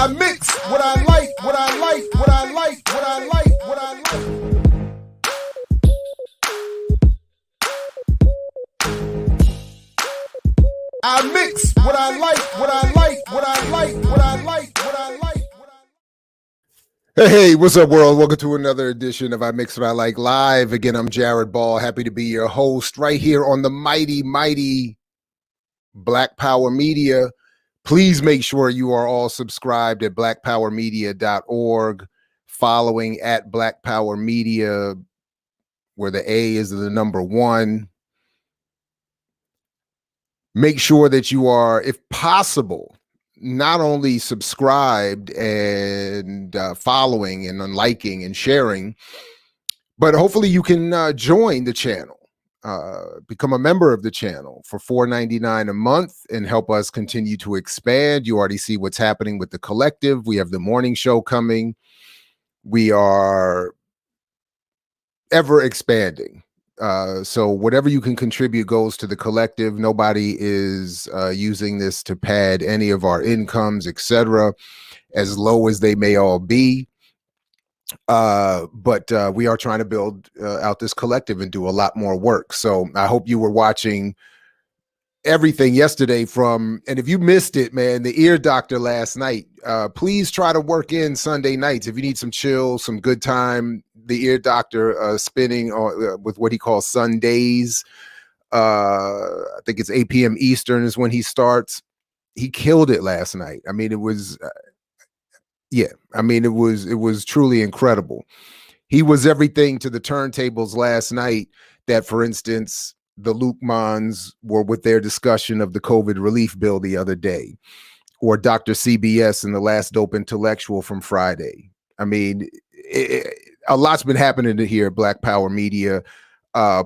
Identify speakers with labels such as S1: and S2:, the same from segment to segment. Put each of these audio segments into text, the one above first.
S1: I mix what I like, what I like, what I like, what I like, what I like. I mix what I like, what I like, what I like, what I like, what I like. Hey, what's up, world? Welcome to another edition of I Mix What I Like Live. Again, I'm Jared Ball. Happy to be your host right here on the mighty Black Power Media. Please make sure you are all subscribed at blackpowermedia.org, following at Black Power Media, where the A is the number 1. Make sure that you are, if possible, not only subscribed and following and liking and sharing, but hopefully you can join the channel, become a member of the channel for $4.99 a month and help us continue to expand. You already see what's happening with the collective. We have the morning show coming. We are ever expanding. So whatever you can contribute goes to the collective. Nobody is using this to pad any of our incomes, etc., as low as they may all be. But we are trying to build out this collective and do a lot more work. So I hope you were watching everything yesterday and if you missed it, man, the ear doctor last night, please try to work in Sunday nights. If you need some chill, some good time, the ear doctor spinning with what he calls Sundays. I think it's 8 p.m. Eastern is when he starts. He killed it last night. I mean, it was, it was truly incredible. He was everything to the turntables last night that, for instance, the Lukmans were with their discussion of the COVID relief bill the other day, or Dr. CBS and the Last Dope Intellectual from Friday. I mean, a lot's been happening here at Black Power Media.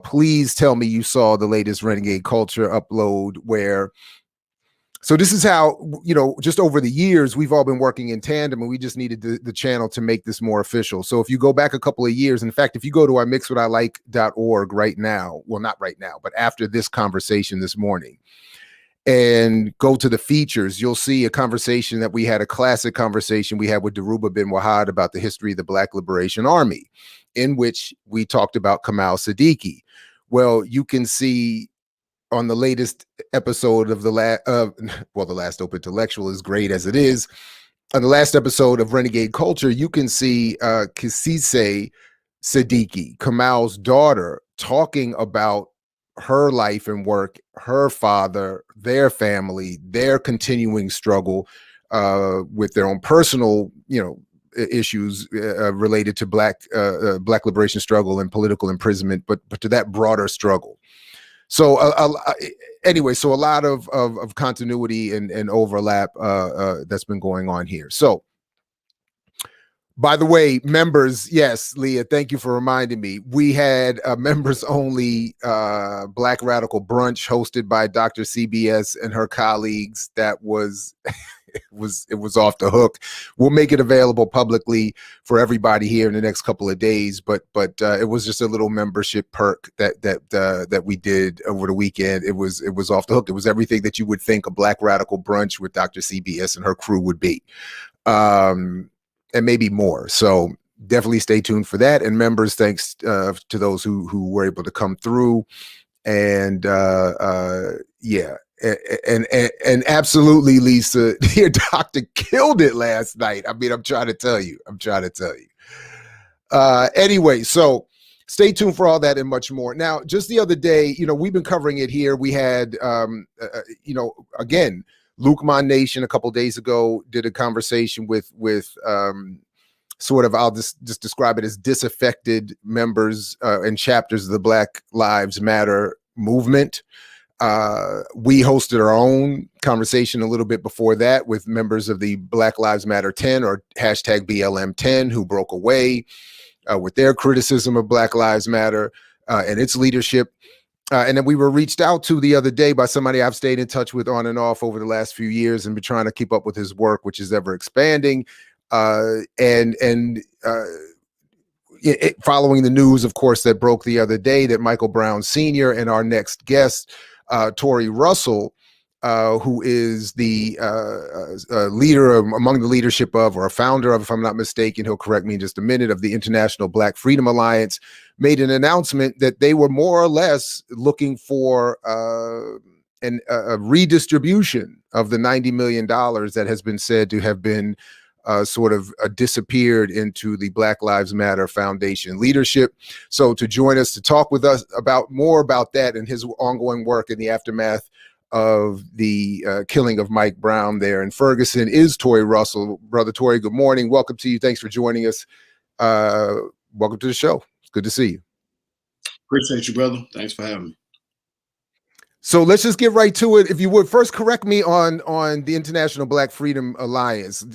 S1: Please tell me you saw the latest Renegade Culture upload so this is how, just over the years, we've all been working in tandem, and we just needed the channel to make this more official. So if you go back a couple of years, in fact, if you go to imixwhatilike.org right now, well, not right now, but after this conversation this morning, and go to the features, you'll see a conversation that we had, a classic conversation we had with Daruba bin Wahad about the history of the Black Liberation Army, in which we talked about Kamal Siddiqui. Well, you can see on the latest episode of the Last Dope Intellectual, as great as it is, on the last episode of Renegade Culture, you can see Kisise Siddiqui, Kamal's daughter, talking about her life and work, her father, their family, their continuing struggle with their own personal, issues related to Black liberation struggle and political imprisonment, but to that broader struggle. So anyway, so a lot of continuity and overlap that's been going on here. So, by the way, members, yes, Leah, thank you for reminding me. We had a members only Black Radical brunch hosted by Dr. CBS and her colleagues. That was it was off the hook. We'll make it available publicly for everybody here in the next couple of days, but it was just a little membership perk that we did over the weekend. It was off the hook. It was everything that you would think a Black Radical brunch with Dr. CBS and her crew would be, and maybe more. So definitely stay tuned for that. And members, thanks to those who were able to come through, and and absolutely, Lisa, your doctor killed it last night. I mean, I'm trying to tell you. Anyway, so stay tuned for all that and much more. Now, just the other day, we've been covering it here. We had, again, Lukman Nation a couple days ago did a conversation with sort of, I'll just describe it as disaffected members and chapters of the Black Lives Matter movement. We hosted our own conversation a little bit before that with members of the Black Lives Matter 10 or hashtag BLM10 who broke away with their criticism of Black Lives Matter and its leadership. And then we were reached out to the other day by somebody I've stayed in touch with on and off over the last few years and been trying to keep up with his work, which is ever expanding. Following the news, of course, that broke the other day that Michael Brown Sr. and our next guest, Tory Russell, who is the leader among the leadership of, or a founder of, if I'm not mistaken, he'll correct me in just a minute, of the International Black Freedom Alliance, made an announcement that they were more or less looking for a redistribution of the $90 million that has been said to have been sort of disappeared into the Black Lives Matter Foundation leadership. So to join us to talk with us about more about that and his ongoing work in the aftermath of the killing of Mike Brown there in Ferguson is Tory Russell. Brother Tory, good morning. Welcome to you. Thanks for joining us. Welcome to the show. It's good to see you.
S2: Appreciate you, brother. Thanks for having me.
S1: So let's just get right to it. If you would first correct me on the International Black Freedom Alliance.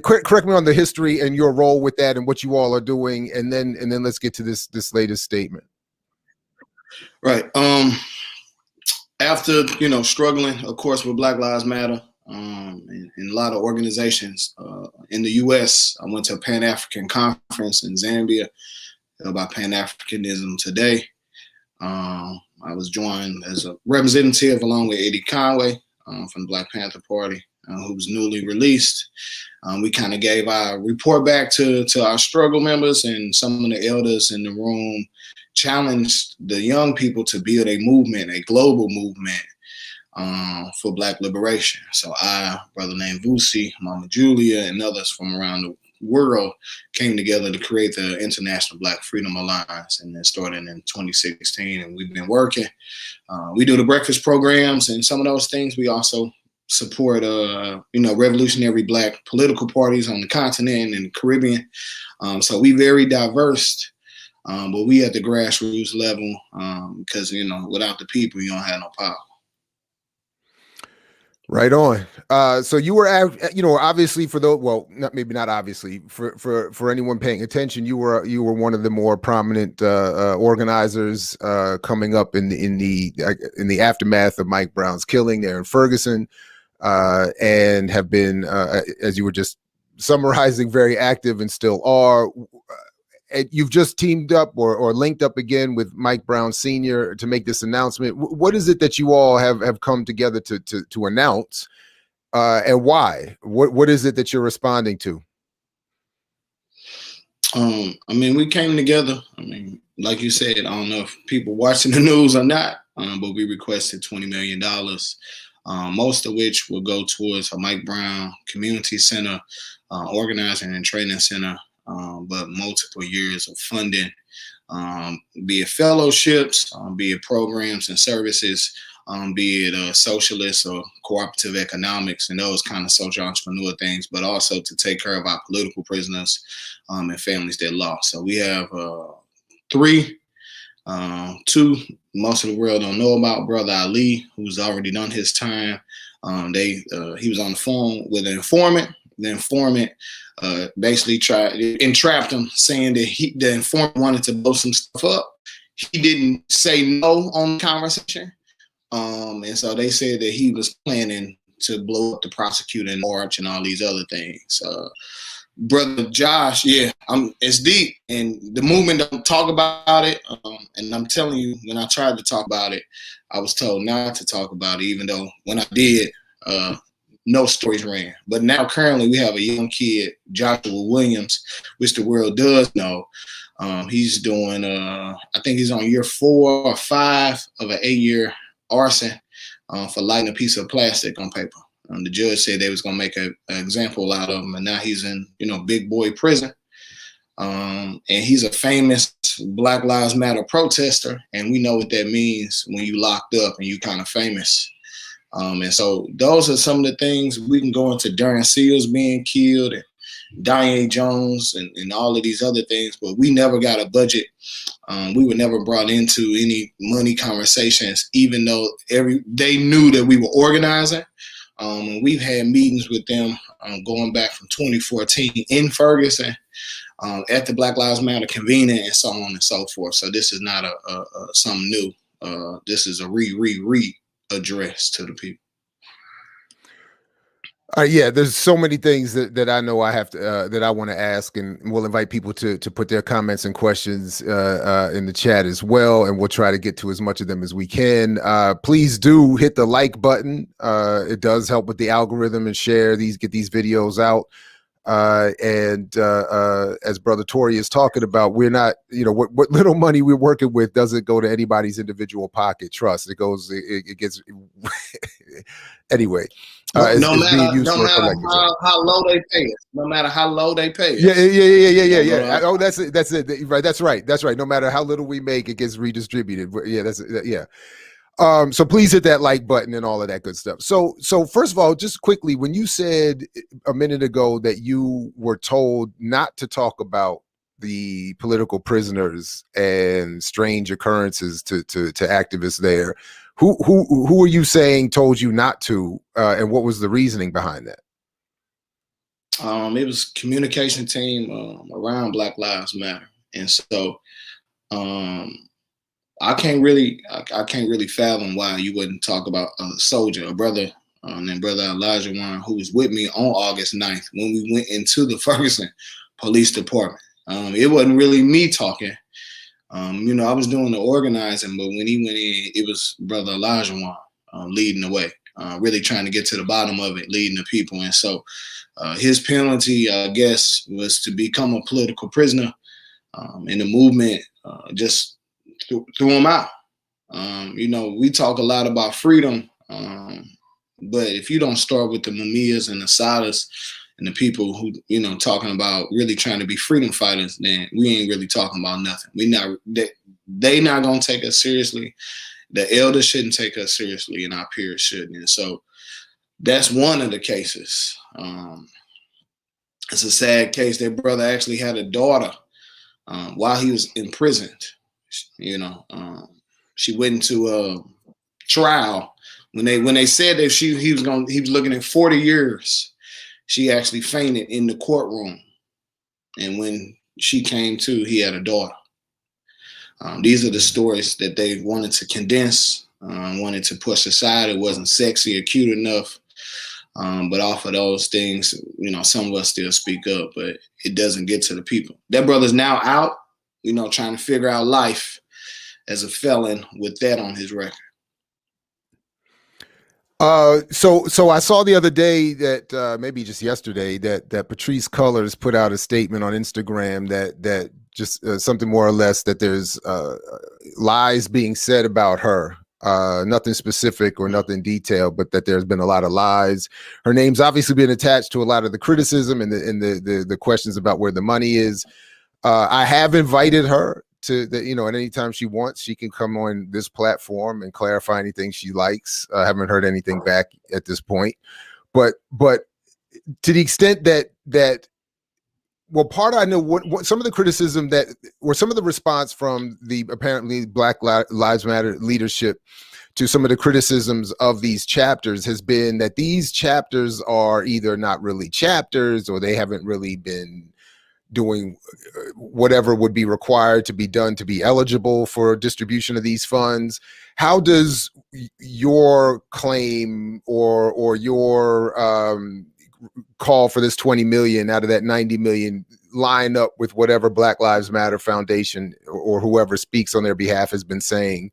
S1: Correct me on the history and your role with that and what you all are doing, and then let's get to this latest statement.
S2: Right. After struggling, of course, with Black Lives Matter, and a lot of organizations in the U.S., I went to a Pan-African conference in Zambia about Pan-Africanism today. I was joined as a representative along with Eddie Conway from the Black Panther Party, who was newly released. We kind of gave our report back to our struggle members, and some of the elders in the room challenged the young people to build a movement, a global movement for Black liberation. So I, brother named Vusi, Mama Julia, and others from around the world came together to create the International Black Freedom Alliance, and it started in 2016, and we've been working. We do the breakfast programs and some of those things. We also support revolutionary Black political parties on the continent and the Caribbean. So we very diverse, but we at the grassroots level, because without the people you don't have no power.
S1: Right on. So you were, obviously not obviously for anyone paying attention, you were one of the more prominent organizers coming up in the aftermath of Mike Brown's killing there in Ferguson, and have been, as you were just summarizing, very active and still are. You've just teamed up or linked up again with Mike Brown Sr. to make this announcement. What is it that you all have come together to announce, and why? What is it that you're responding to?
S2: We came together. Like you said, I don't know if people watching the news or not, but we requested $20 million, most of which will go towards a Mike Brown Community Center, organizing and training center. But multiple years of funding, be it fellowships, be it programs and services, be it socialist or cooperative economics and those kind of social entrepreneur things, but also to take care of our political prisoners and families that lost. So we have three, two most of the world don't know about. Brother Ali, who's already done his time. He was on the phone with an informant. The informant basically entrapped him, saying that the informant wanted to blow some stuff up. He didn't say no on the conversation. And so they said that he was planning to blow up the prosecutor in March and all these other things. Brother Josh, it's deep, and the movement don't talk about it. And I'm telling you, when I tried to talk about it, I was told not to talk about it, even though when I did, no stories ran. But now currently we have a young kid, Joshua Williams, which the world does know. He's doing, I think he's on year 4 or 5 of an 8-year arson for lighting a piece of plastic on paper. The judge said they was gonna make an example out of him, and now he's in, big boy prison. And he's a famous Black Lives Matter protester, and we know what that means when you locked up and you kind of famous. And so those are some of the things. We can go into Darren Seals being killed and Diane Jones and all of these other things, but we never got a budget. We were never brought into any money conversations, even though they knew that we were organizing. And we've had meetings with them going back from 2014 in Ferguson at the Black Lives Matter convening and so on and so forth. So this is not something new. This is a re address to the people.
S1: Yeah, there's so many things that I know I have to that I want to ask, and we'll invite people to put their comments and questions in the chat as well, and we'll try to get to as much of them as we can. Please do hit the like button. It does help with the algorithm, and get these videos out. And as Brother Tory is talking about, we're not, what little money we're working with doesn't go to anybody's individual pocket. Trust, it gets anyway. It's being used for a collective.
S2: How low they pay us. No matter how low they pay us.
S1: Yeah. Oh, that's it. Right. That's right. No matter how little we make, it gets redistributed. Yeah. So please hit that like button and all of that good stuff. So first of all, just quickly, when you said a minute ago that you were told not to talk about the political prisoners and strange occurrences to activists there, who are you saying told you not to, and what was the reasoning behind that?
S2: It was communication team around Black Lives Matter, and so I can't really fathom why you wouldn't talk about a soldier, a brother, named Brother Elijah Warren, who was with me on August 9th when we went into the Ferguson Police Department. It wasn't really me talking. I was doing the organizing, but when he went in, it was Brother Elijah Warren leading the way, really trying to get to the bottom of it, leading the people. And so his penalty, I guess, was to become a political prisoner, and the movement just threw him out. We talk a lot about freedom, but if you don't start with the Mamias and the Sadas and the people who, talking about really trying to be freedom fighters, then we ain't really talking about nothing. They not gonna take us seriously. The elders shouldn't take us seriously, and our peers shouldn't. And so that's one of the cases. It's a sad case. Their brother actually had a daughter while he was imprisoned. She went into a trial when they said that he was looking at 40 years. She actually fainted in the courtroom, and when she came to, he had a daughter. These are the stories that they wanted to condense, wanted to push aside. It wasn't sexy or cute enough, but off of those things, some of us still speak up, but it doesn't get to the people. That brother's now out, trying to figure out life as a felon with that on his record.
S1: So I saw the other day that maybe just yesterday that Patrice Cullors put out a statement on Instagram that just something more or less that there's lies being said about her. Nothing specific or nothing detailed, but that there's been a lot of lies. Her name's obviously been attached to a lot of the criticism and the questions about where the money is. I have invited her to and anytime she wants, she can come on this platform and clarify anything she likes. I haven't heard anything back at this point, but to the extent that well, part I know what some of the criticism that or some of the response from the apparently Black Lives Matter leadership to some of the criticisms of these chapters has been that these chapters are either not really chapters or they haven't really been doing whatever would be required to be done to be eligible for distribution of these funds. How does your claim or your call for this 20 million out of that 90 million line up with whatever Black Lives Matter Foundation or whoever speaks on their behalf has been saying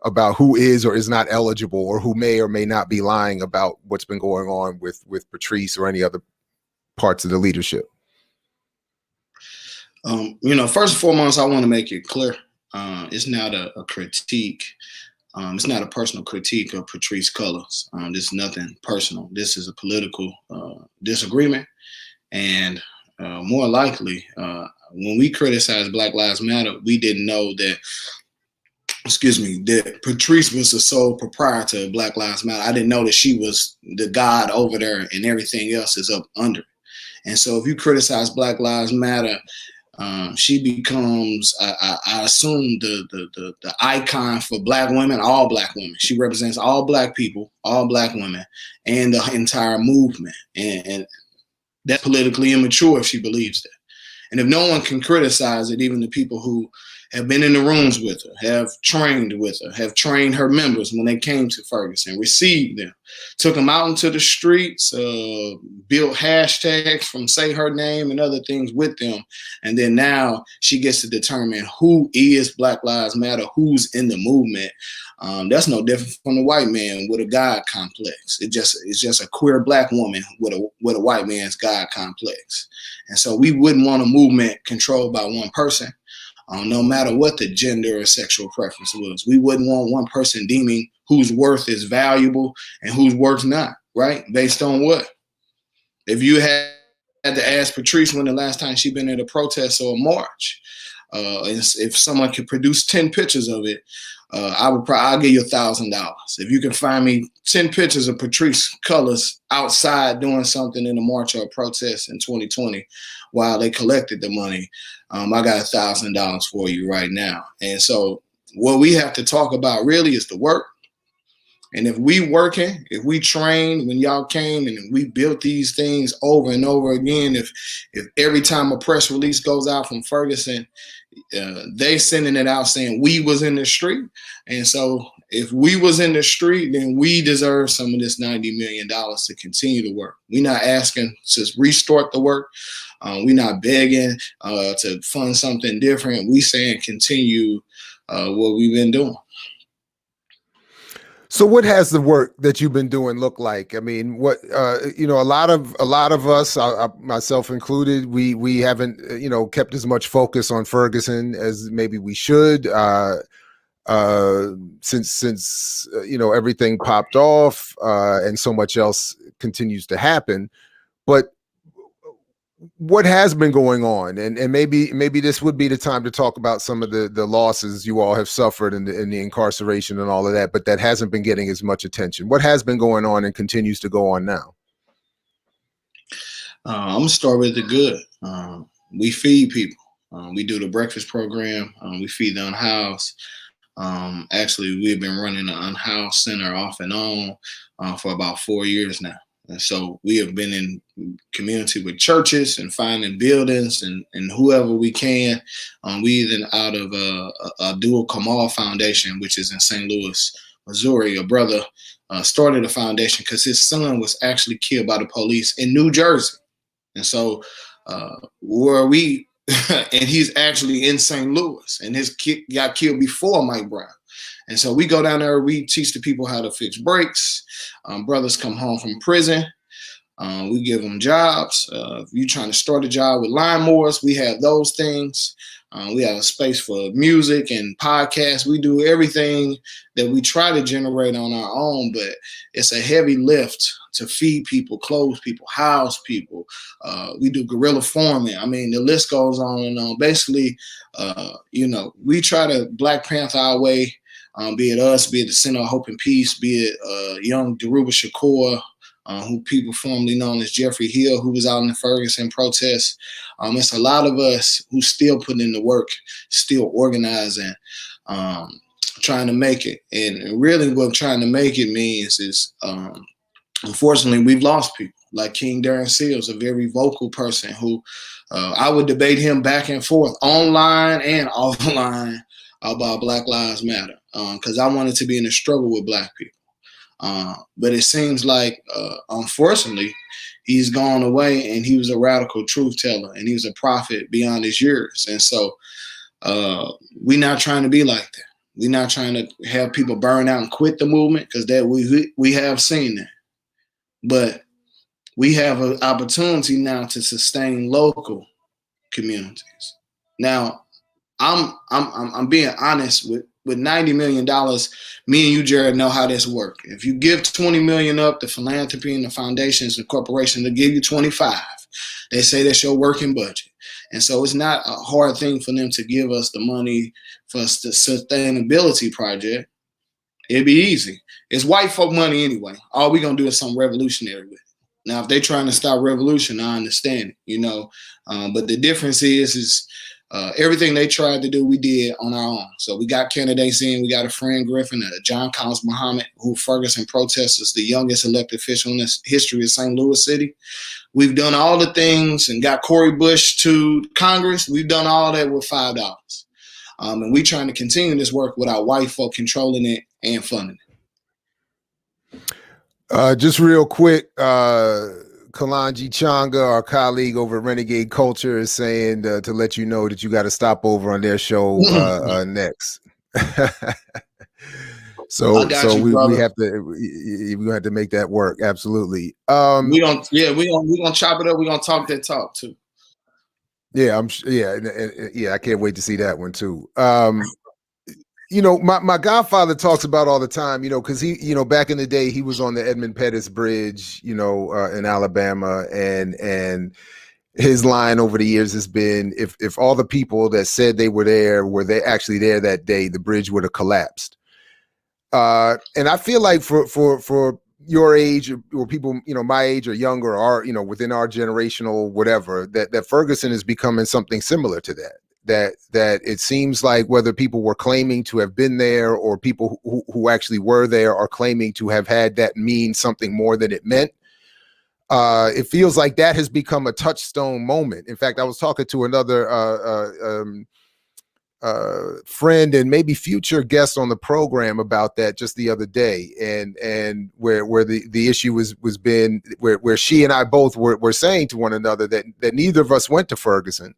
S1: about who is or is not eligible or who may or may not be lying about what's been going on with Patrice or any other parts of the leadership?
S2: First and foremost, I want to make it clear. It's not a critique. It's not a personal critique of Patrice Cullors. This is nothing personal. This is a political disagreement. And more likely, when we criticize Black Lives Matter, we didn't know that Patrice was the sole proprietor of Black Lives Matter. I didn't know that she was the god over there and everything else is up under. And so if you criticize Black Lives Matter, she becomes, I assume, the icon for Black women, all Black women. She represents all Black people, all Black women, and the entire movement. And that's politically immature if she believes that. And if no one can criticize it, even the people who have been in the rooms with her, have trained with her, have trained her members when they came to Ferguson, received them, took them out into the streets, built hashtags from Say Her Name and other things with them. And then now she gets to determine who is Black Lives Matter, who's in the movement. That's no different from the white man with a God complex. It's just a queer Black woman with a white man's God complex. And so we wouldn't want a movement controlled by one person. No matter what the gender or sexual preference was. We wouldn't want one person deeming whose worth is valuable and whose worth not, right? Based on what? If you had to ask Patrice when the last time she been at a protest or a march, if someone could produce 10 pictures of it, I'll give you $1,000. If you can find me 10 pictures of Patrice Colors outside doing something in a march or a protest in 2020 while they collected the money, I got $1,000 for you right now. And so what we have to talk about really is the work. And if we trained when y'all came and we built these things over and over again, if every time a press release goes out from Ferguson, they sending it out saying we was in the street. And so if we was in the street, then we deserve some of this $90 million to continue to work. We're not asking to restart the work. We're not begging to fund something different. We saying continue what we've been doing.
S1: So what has the work that you've been doing look like? I mean, what a lot of us, myself included, we haven't kept as much focus on Ferguson as maybe we should since everything popped off and so much else continues to happen. But what has been going on, and maybe this would be the time to talk about some of the losses you all have suffered in the incarceration and all of that, but that hasn't been getting as much attention. What has been going on and continues to go on now?
S2: I'm gonna start with the good. We feed people. We do the breakfast program. We feed the unhoused. Actually, we've been running the unhoused center off and on for about 4 years now. And so we have been in community with churches and finding buildings and whoever we can. We even out of Abdul Kamal Foundation, which is in St. Louis, Missouri. A brother started a foundation because his son was actually killed by the police in New Jersey. And so and he's actually in St. Louis, and his kid got killed before Mike Brown. And so we go down there, we teach the people how to fix brakes. Brothers come home from prison. We give them jobs. If you're trying to start a job with lawnmowers, we have those things. We have a space for music and podcasts. We do everything that we try to generate on our own, but it's a heavy lift to feed people, clothe people, house people. We do guerrilla farming. I mean, the list goes on and on. Basically, we try to Black Panther our way. Be it us, be it the Center of Hope and Peace, be it young Deruba Shakur, who people formerly known as Jeffrey Hill, who was out in the Ferguson protests. It's a lot of us who still put in the work, still organizing, trying to make it. And really what trying to make it means is, unfortunately, we've lost people. Like King Darren Seals, a very vocal person who I would debate him back and forth online and offline about Black Lives Matter, because I wanted to be in a struggle with Black people. But it seems like, unfortunately, he's gone away, and he was a radical truth teller, and he was a prophet beyond his years. And so we're not trying to be like that. We're not trying to have people burn out and quit the movement, because that we have seen that. But we have an opportunity now to sustain local communities. Now, I'm being honest with $90 million. Me and you, Jared, know how this works. If you give $20 million up, the philanthropy and the foundations and corporations will give you 25. They say that's your working budget. And so it's not a hard thing for them to give us the money for the sustainability project. It'd be easy. It's white folk money anyway. All we're going to do is something revolutionary with it. Now, if they're trying to stop revolution, I understand it, but the difference is everything they tried to do, we did on our own. So we got candidates in. We got a friend Griffin, John Collins Muhammad, who Ferguson protesters, the youngest elected official in the history of St. Louis City. We've done all the things and got Cori Bush to Congress. We've done all that with $5. And we trying to continue this work without white folk controlling it and funding it.
S1: Just real quick, Kalanji Changa, our colleague over at Renegade Culture, is saying to let you know that you got to stop over on their show next. So we have to make that work. Absolutely.
S2: We're gonna chop it up. We're gonna talk that talk too.
S1: Yeah, I can't wait to see that one too. You know, my godfather talks about all the time, you know, because he, you know, back in the day, he was on the Edmund Pettus Bridge, you know, in Alabama, and his line over the years has been, if all the people that said they were they actually there that day, the bridge would have collapsed. And I feel like for your age or people, you know, my age or younger, or, you know, within our generational whatever, that Ferguson is becoming something similar to that. That it seems like whether people were claiming to have been there or people who actually were there are claiming to have had that mean something more than it meant. It feels like that has become a touchstone moment. In fact, I was talking to another friend and maybe future guest on the program about that just the other day, and where the issue was been where she and I both were saying to one another that neither of us went to Ferguson.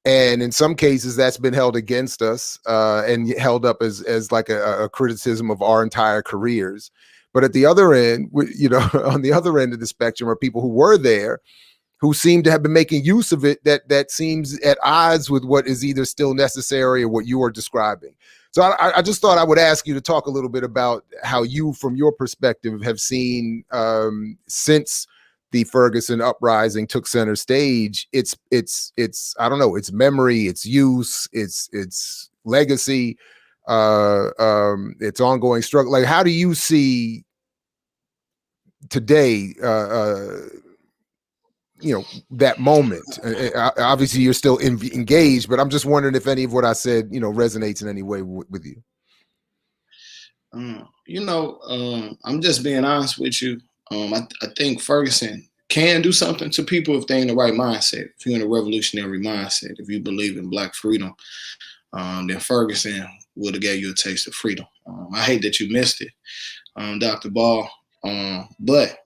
S1: And in some cases, that's been held against us and held up as like a criticism of our entire careers. But at the other end, you know, on the other end of the spectrum are people who were there, who seem to have been making use of it that seems at odds with what is either still necessary or what you are describing. So I just thought I would ask you to talk a little bit about how you, from your perspective, have seen since the Ferguson uprising took center stage, it's I don't know, its memory, its use, its legacy, its ongoing struggle. Like, how do you see today, you know, that moment? Obviously, you're still engaged, but I'm just wondering if any of what I said, you know, resonates in any way with you.
S2: You know, I'm just being honest with you. I think Ferguson can do something to people if they're in the right mindset. If you're in a revolutionary mindset, if you believe in Black freedom, then Ferguson would have gave you a taste of freedom. I hate that you missed it, Dr. Ball, but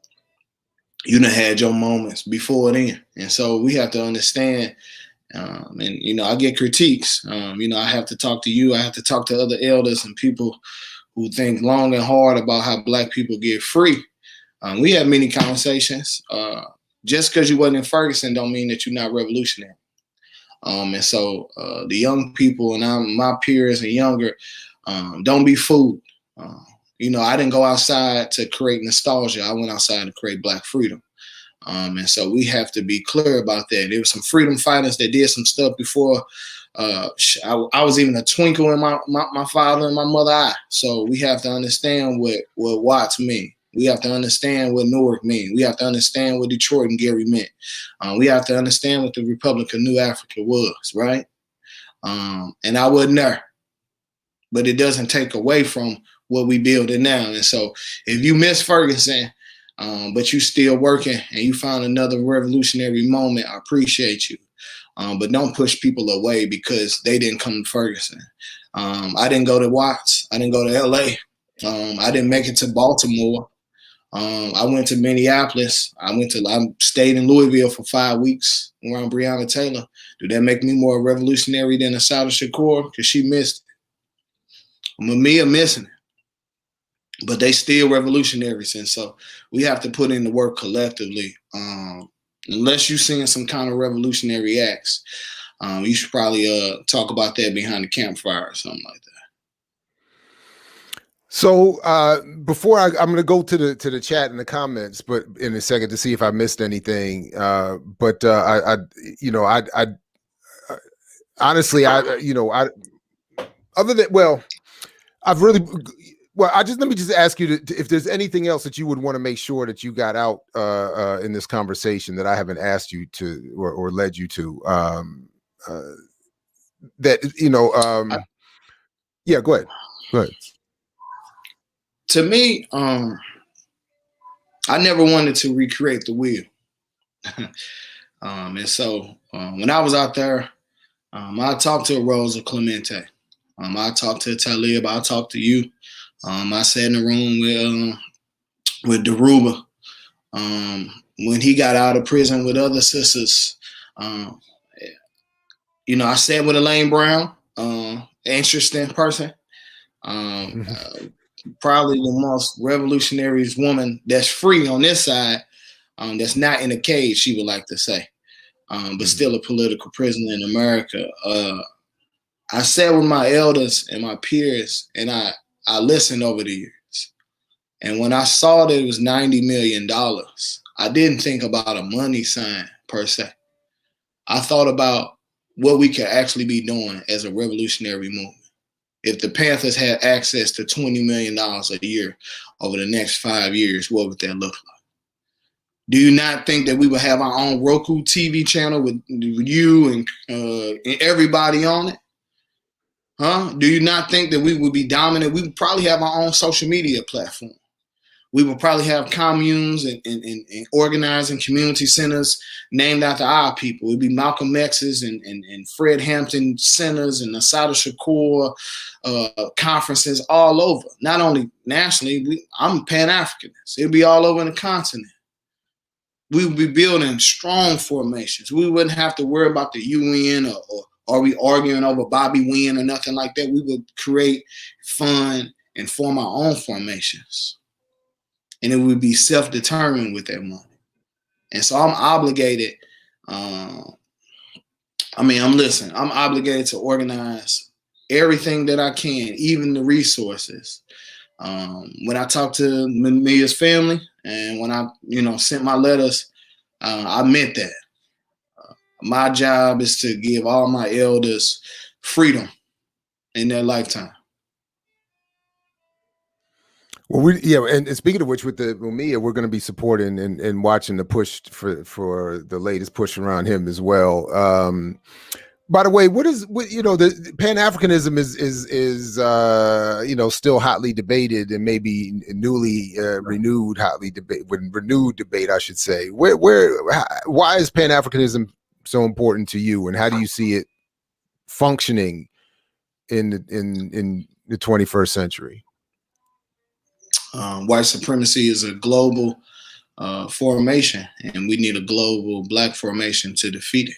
S2: you done had your moments before then. And so we have to understand, and, you know, I get critiques. You know, I have to talk to you. I have to talk to other elders and people who think long and hard about how Black people get free. We have many conversations. Just because you wasn't in Ferguson don't mean that you're not revolutionary. And so the young people and my peers and younger, don't be fooled. You know, I didn't go outside to create nostalgia. I went outside to create Black freedom. And so we have to be clear about that. There were some freedom fighters that did some stuff before I was even a twinkle in my father and my mother eye. So we have to understand what Watts mean. We have to understand what Newark mean. We have to understand what Detroit and Gary meant. We have to understand what the Republic of New Africa was, right? And I wasn't there. But it doesn't take away from what we building now. And so if you miss Ferguson, but you still working and you found another revolutionary moment, I appreciate you. But don't push people away because they didn't come to Ferguson. I didn't go to Watts. I didn't go to LA. I didn't make it to Baltimore. I went to Minneapolis. I stayed in Louisville for 5 weeks around Breonna Taylor. Do that make me more revolutionary than Assata Shakur? Because she missed it. Mamiya missing it. But they still revolutionaries. And so we have to put in the work collectively. Unless you're seeing some kind of revolutionary acts, you should probably talk about that behind the campfire or something like that.
S1: So before I'm going to go to the chat and the comments, but in a second to see if I missed anything. But I honestly, other than, let me just ask you if there's anything else that you would want to make sure that you got out in this conversation that I haven't asked you to or led you to. Yeah, go ahead. Go ahead.
S2: To me, I never wanted to recreate the wheel. And so when I was out there, I talked to Rosa Clemente. I talked to Talib. I talked to you. I sat in the room with Daruba. When he got out of prison with other sisters, I sat with Elaine Brown, interesting person. Probably the most revolutionary woman that's free on this side, that's not in a cage, she would like to say, but still a political prisoner in America. I sat with my elders and my peers, and I listened over the years. And when I saw that it was $90 million, I didn't think about a money sign per se. I thought about what we could actually be doing as a revolutionary movement. If the Panthers had access to $20 million a year over the next 5 years, what would that look like? Do you not think that we would have our own Roku TV channel with you and everybody on it? Huh? Do you not think that we would be dominant? We would probably have our own social media platform. We would probably have communes and organizing community centers named after our people. It would be Malcolm X's and Fred Hampton centers and Assata Shakur conferences all over. Not only nationally, I'm Pan-Africanist. It would be all over the continent. We would be building strong formations. We wouldn't have to worry about the UN or are we arguing over Bobby Wynn or nothing like that. We would create, fund, and form our own formations. And it would be self-determined with that money. And so I'm obligated. I'm obligated to organize everything that I can, even the resources. When I talked to Mia's family and when I, sent my letters, I meant that. My job is to give all my elders freedom in their lifetime.
S1: Well, and speaking of which, with the Mumia, we're going to be supporting and watching the push for the latest push around him as well. By the way, the Pan-Africanism is still hotly debated and maybe renewed debate, I should say. Why is Pan-Africanism so important to you, and how do you see it functioning in the 21st century?
S2: White supremacy is a global formation, and we need a global Black formation to defeat it.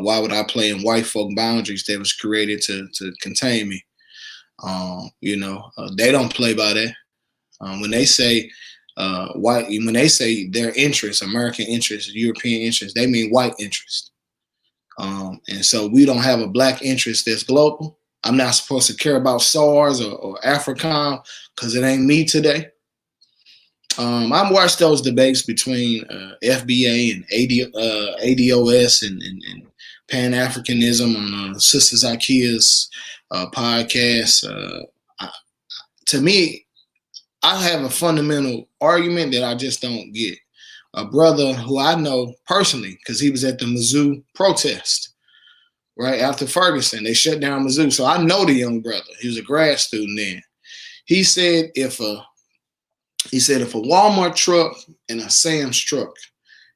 S2: Why would I play in white folk boundaries that was created to contain me? They don't play by that. When they say when they say their interests, American interests, European interests, they mean white interests. And so we don't have a Black interest that's global. I'm not supposed to care about SARS or AFRICOM because it ain't me today. I've watched those debates between FBA and ADOS and Pan-Africanism on Sisters Ikea's podcast. To me, I have a fundamental argument that I just don't get. A brother who I know personally, because he was at the Mizzou protest, right after Ferguson, they shut down Mizzou. So I know the young brother. He was a grad student then. He said if a Walmart truck and a Sam's truck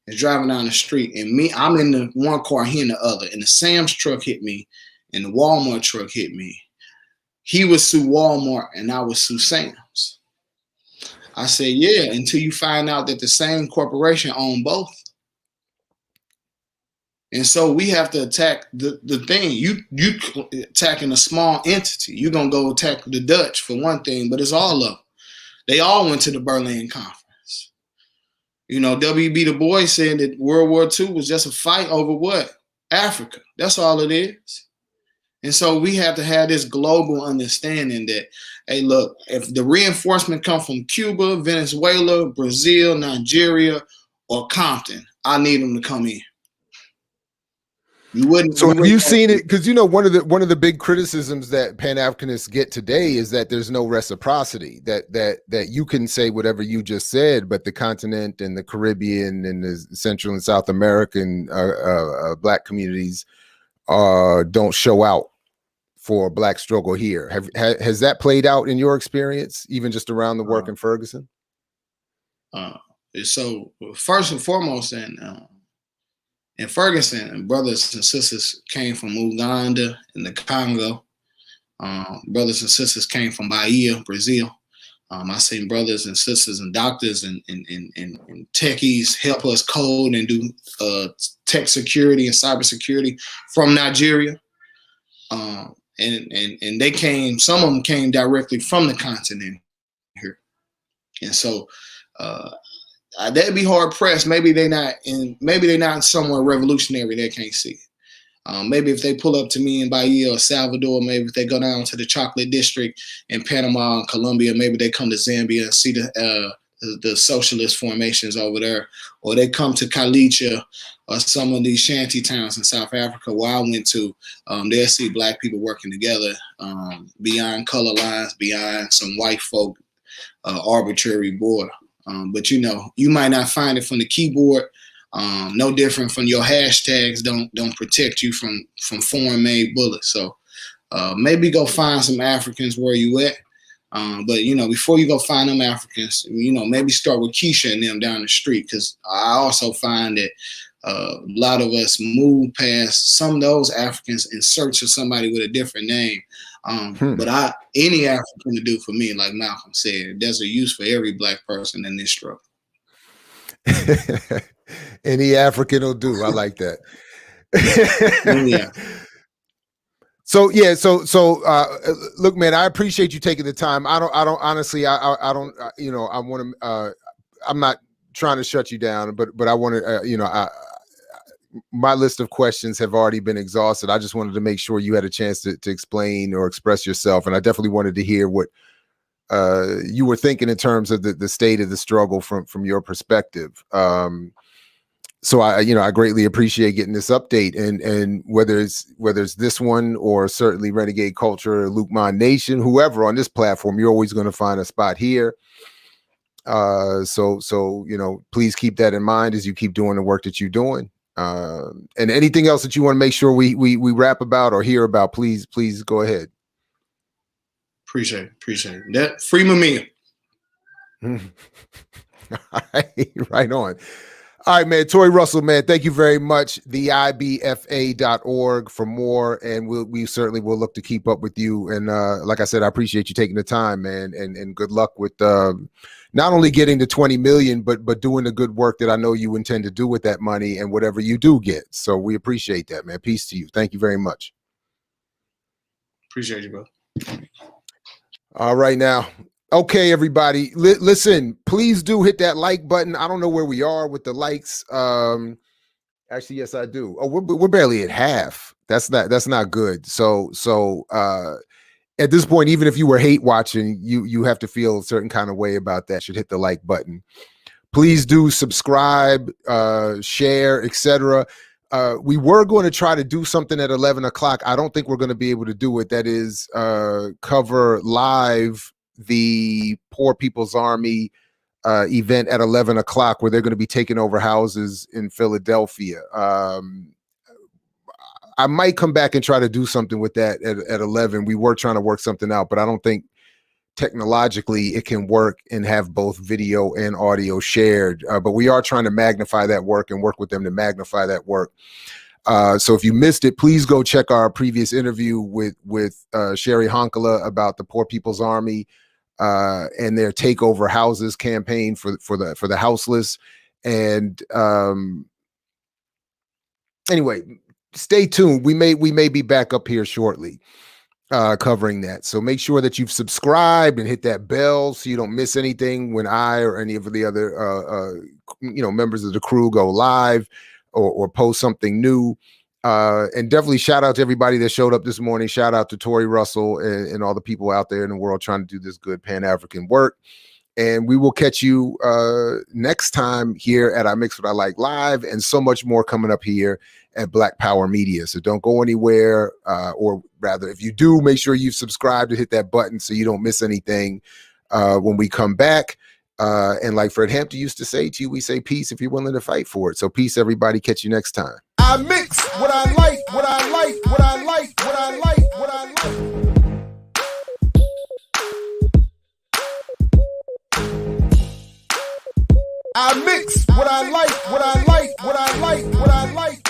S2: is driving down the street and I'm in the one car, he in the other, and the Sam's truck hit me and the Walmart truck hit me, he would sue Walmart and I would sue Sam's. I said, yeah, until you find out that the same corporation own both. And so we have to attack the thing. You attacking a small entity. You're going to go attack the Dutch for one thing, but it's all of them. They all went to the Berlin Conference. W.B. Du Bois said that World War II was just a fight over what? Africa. That's all it is. And so we have to have this global understanding that, hey, look, if the reinforcement come from Cuba, Venezuela, Brazil, Nigeria, or Compton, I need them to come in.
S1: Have you seen it? Because one of the big criticisms that Pan-Africanists get today is that there's no reciprocity. That you can say whatever you just said, but the continent and the Caribbean and the Central and South American Black communities don't show out for a Black struggle here. Has that played out in your experience, even just around the work in Ferguson?
S2: So first and foremost, in Ferguson, brothers and sisters came from Uganda and the Congo, Brothers and sisters came from Bahia, Brazil. I seen brothers and sisters and doctors and techies help us code and do tech security and cybersecurity from Nigeria. And they came, some of them came directly from the continent here. And so they'd be hard pressed. Maybe they're not in somewhere revolutionary they can't see. Maybe if they pull up to me in Bahia or Salvador, maybe if they go down to the Chocolate District in Panama and Colombia, maybe they come to Zambia and see the socialist formations over there, or they come to Kalicha or some of these shanty towns in South Africa where I went to. They'll see Black people working together beyond color lines, beyond some white folk arbitrary border. But you might not find it from the keyboard. No different from your hashtags don't protect you from foreign made bullets. So maybe go find some Africans where you at. But before you go find them Africans, maybe start with Keisha and them down the street, because I also find that a lot of us move past some of those Africans in search of somebody with a different name. But any African to do for me, like Malcolm said, there's a use for every Black person in this struggle.
S1: Any African will do. I like that.
S2: Yeah.
S1: So look, man, I appreciate you taking the time. I don't honestly, I don't, I want to, I'm not trying to shut you down, but I want to, my list of questions have already been exhausted. I just wanted to make sure you had a chance to explain or express yourself. And I definitely wanted to hear what you were thinking in terms of the state of the struggle from your perspective. So I greatly appreciate getting this update, and whether it's this one or certainly Renegade Culture, Lukman Nation, whoever on this platform, you're always going to find a spot here. So please keep that in mind as you keep doing the work that you're doing. And anything else that you want to make sure we rap about or hear about, please go ahead.
S2: Appreciate it. That free Mamiya.
S1: Right on. All right, man. Tory Russell, man, thank you very much. theibfa.org for more, and we certainly will look to keep up with you. And like I said, I appreciate you taking the time, man, and good luck with not only getting the 20 million, but doing the good work that I know you intend to do with that money and whatever you do get. So we appreciate that, man. Peace to you. Thank you very much.
S2: Appreciate you, bro.
S1: All right, now. Okay, everybody, listen, please do hit that like button. I don't know where we are with the likes. Actually, yes, I do. Oh, we're barely at half. That's not good. So at this point, even if you were hate watching, you have to feel a certain kind of way about that. Should hit the like button. Please do subscribe, share, etc. We were going to try to do something at 11 o'clock. I don't think we're going to be able to do it. That is cover live the Poor People's Army event at 11 o'clock, where they're going to be taking over houses in Philadelphia. I might come back and try to do something with that at 11. We were trying to work something out, but I don't think technologically it can work and have both video and audio shared. But we are trying to magnify that work and work with them to magnify that work. So if you missed it, please go check our previous interview with Sherry Honkala about the Poor People's Army and their takeover houses campaign for the houseless. And anyway, stay tuned. We may be back up here shortly covering that. So make sure that you've subscribed and hit that bell so you don't miss anything when I or any of the other members of the crew go live or post something new. And definitely shout out to everybody that showed up this morning. Shout out to Tory Russell and all the people out there in the world trying to do this good Pan-African work. And we will catch you next time here at I Mix What I Like Live, and so much more coming up here at Black Power Media. So don't go anywhere, or rather, if you do, make sure you've subscribed and hit that button so you don't miss anything when we come back. And like Fred Hampton used to say to you, we say peace if you're willing to fight for it. So peace, everybody. Catch you next time. I mix what I like, what I like, what I like, what I like, what I like. I mix what I like, what I like, what I like, what I like.